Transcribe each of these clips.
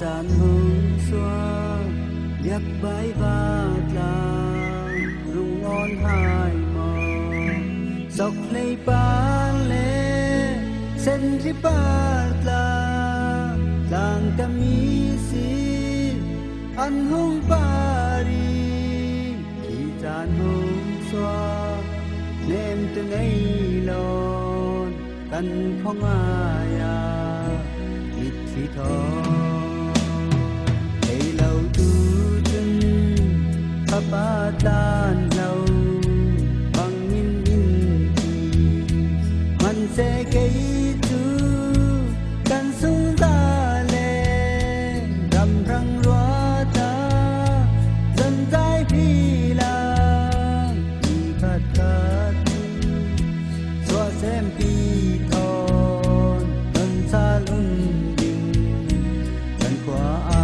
chan hung xóa nhắc bãi vạt làng rung on hai mò dọc lấy pan lệ sen ri pat làng kami si an hung pari khi chan hung xóa nem tu ngay lon kan phong aya ít khi thong hay lâu tu chân pa tan lâu bằng in man sẽ cây tu kan sung ta le đầm răng loa ta dân trái phi la đi khát khát xóa xem pi thon thân xa lung đình gần qua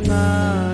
Nga